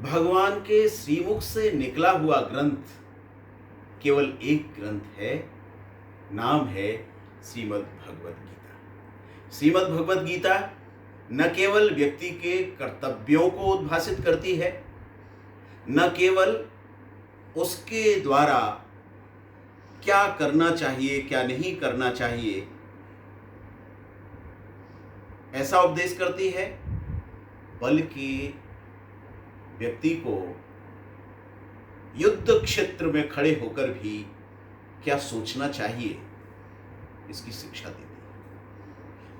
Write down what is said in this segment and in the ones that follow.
भगवान के श्रीमुख से निकला हुआ ग्रंथ केवल एक ग्रंथ है, नाम है श्रीमद् भगवत गीता। श्रीमद् भगवत गीता न केवल व्यक्ति के कर्तव्यों को उद्भासित करती है, न केवल उसके द्वारा क्या करना चाहिए क्या नहीं करना चाहिए ऐसा उपदेश करती है, बल्कि व्यक्ति को युद्ध क्षेत्र में खड़े होकर भी क्या सोचना चाहिए इसकी शिक्षा देती है।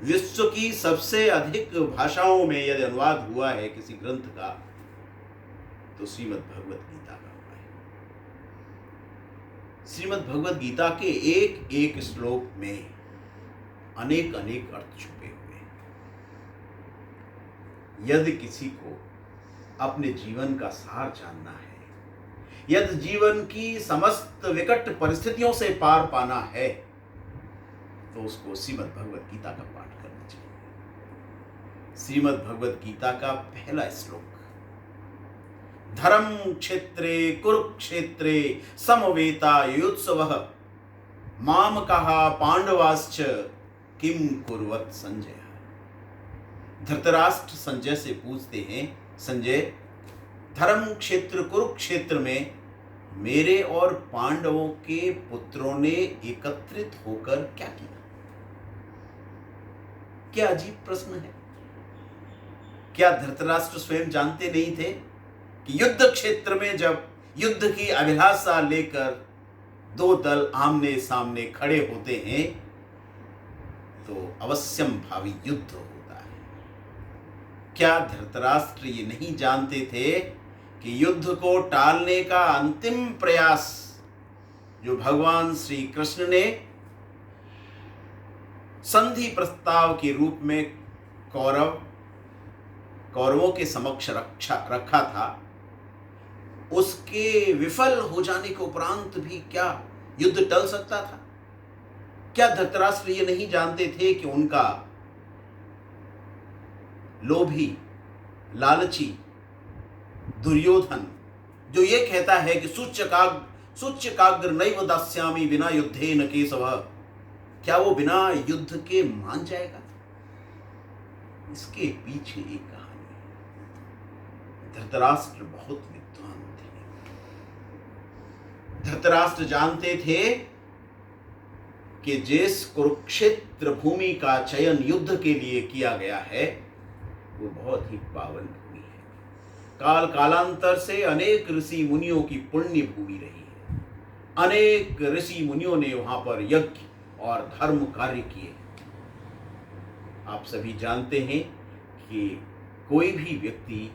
विश्व की सबसे अधिक भाषाओं में यदि अनुवाद हुआ है किसी ग्रंथ का तो श्रीमद् भगवत गीता का हुआ है। श्रीमद् भगवत गीता के एक एक श्लोक में अनेक अनेक अर्थ छुपे हुए हैं। यदि किसी को अपने जीवन का सार जानना है, यदि जीवन की समस्त विकट परिस्थितियों से पार पाना है, तो उसको श्रीमद् भगवत गीता का पाठ करना चाहिए। श्रीमद् भगवत गीता का पहला श्लोक, धर्म क्षेत्रे कुरुक्षेत्रे समवेतायुत्सवः मामकः पांडवाश्च किम कुर्वत संजय। धृतराष्ट्र संजय से पूछते हैं, संजय, धर्म क्षेत्र कुरुक्षेत्र में मेरे और पांडवों के पुत्रों ने एकत्रित होकर क्या किया? क्या अजीब प्रश्न है। क्या धृतराष्ट्र स्वयं जानते नहीं थे कि युद्ध क्षेत्र में जब युद्ध की अभिलाषा लेकर दो दल आमने सामने खड़े होते हैं तो अवश्यम भावी युद्ध होता है? क्या धृतराष्ट्र ये नहीं जानते थे कि युद्ध को टालने का अंतिम प्रयास जो भगवान श्री कृष्ण ने संधि प्रस्ताव के रूप में कौरवों के समक्ष रखा था, उसके विफल हो जाने के उपरांत भी क्या युद्ध टल सकता था? क्या धृतराष्ट्र ये नहीं जानते थे कि उनका लोभी लालची दुर्योधन जो ये कहता है कि सूच्यकाग्र नैव दास्यामि विना युद्धेन केशव, क्या वो बिना युद्ध के मान जाएगा? इसके पीछे एक कहानी है। धृतराष्ट्र बहुत विद्वान थे। धृतराष्ट्र जानते थे कि जिस कुरुक्षेत्र भूमि का चयन युद्ध के लिए किया गया है वो बहुत ही पावन भूमि है। काल कालांतर से अनेक ऋषि मुनियों की पुण्य भूमि रही है। अनेक ऋषि मुनियों ने वहां पर यज्ञ और धर्म कार्य किए। आप सभी जानते हैं कि कोई भी व्यक्ति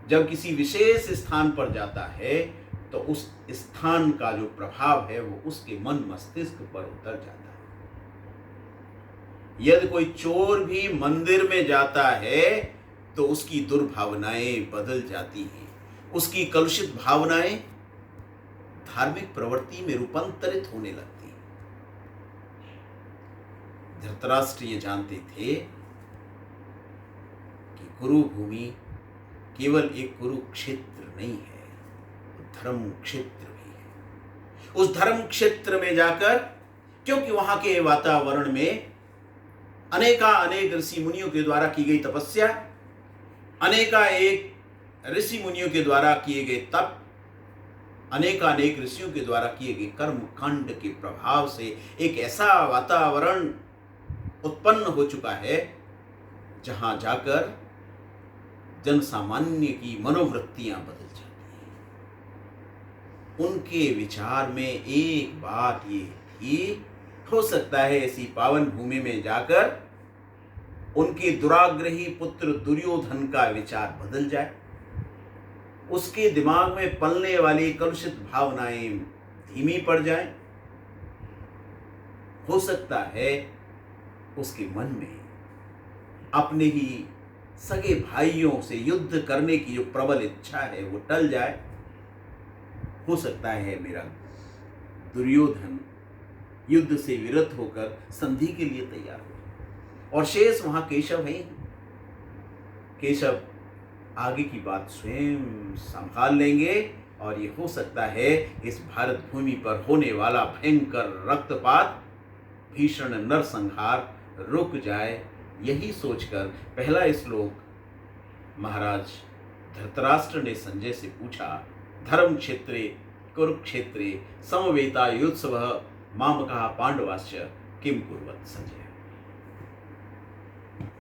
जब किसी विशेष स्थान पर जाता है तो उस स्थान का जो प्रभाव है वो उसके मन मस्तिष्क पर उतर जाता है। यदि कोई चोर भी मंदिर में जाता है तो उसकी दुर्भावनाएं बदल जाती हैं, उसकी कलुषित भावनाएं धार्मिक प्रवृत्ति में रूपांतरित होने लगती हैं। धृतराष्ट्र ये जानते थे कि कुरु भूमि केवल एक कुरुक्षेत्र नहीं है, धर्म क्षेत्र भी है। उस धर्म क्षेत्र में जाकर, क्योंकि वहां के वातावरण में अनेक ऋषि मुनियों के द्वारा की गई तपस्या, अनेक ऋषि मुनियों के द्वारा किए गए तप, अनेक ऋषियों के द्वारा किए गए कर्म कांड के प्रभाव से एक ऐसा वातावरण उत्पन्न हो चुका है जहां जाकर जन सामान्य की मनोवृत्तियां बदल जाती हैं। उनके विचार में एक बात ये थी, हो सकता है ऐसी पावन भूमि में जाकर उनके दुराग्रही पुत्र दुर्योधन का विचार बदल जाए, उसके दिमाग में पलने वाली कलुषित भावनाएं धीमी पड़ जाएं। हो सकता है उसके मन में अपने ही सगे भाइयों से युद्ध करने की जो प्रबल इच्छा है वो टल जाए। हो सकता है मेरा दुर्योधन युद्ध से विरत होकर संधि के लिए तैयार हो और शेष वहां केशव है। केशव आगे की बात स्वयं संभाल लेंगे और ये हो सकता है इस भारत भूमि पर होने वाला भयंकर रक्तपात, भीषण नरसंहार रुक जाए। यही सोचकर पहला श्लोक महाराज धृतराष्ट्र ने संजय से पूछा, धर्म क्षेत्रे कुरुक्षेत्रे समवेतायुत्सवः मामकः पांडवाश्च किम कुर्वत्। संजय।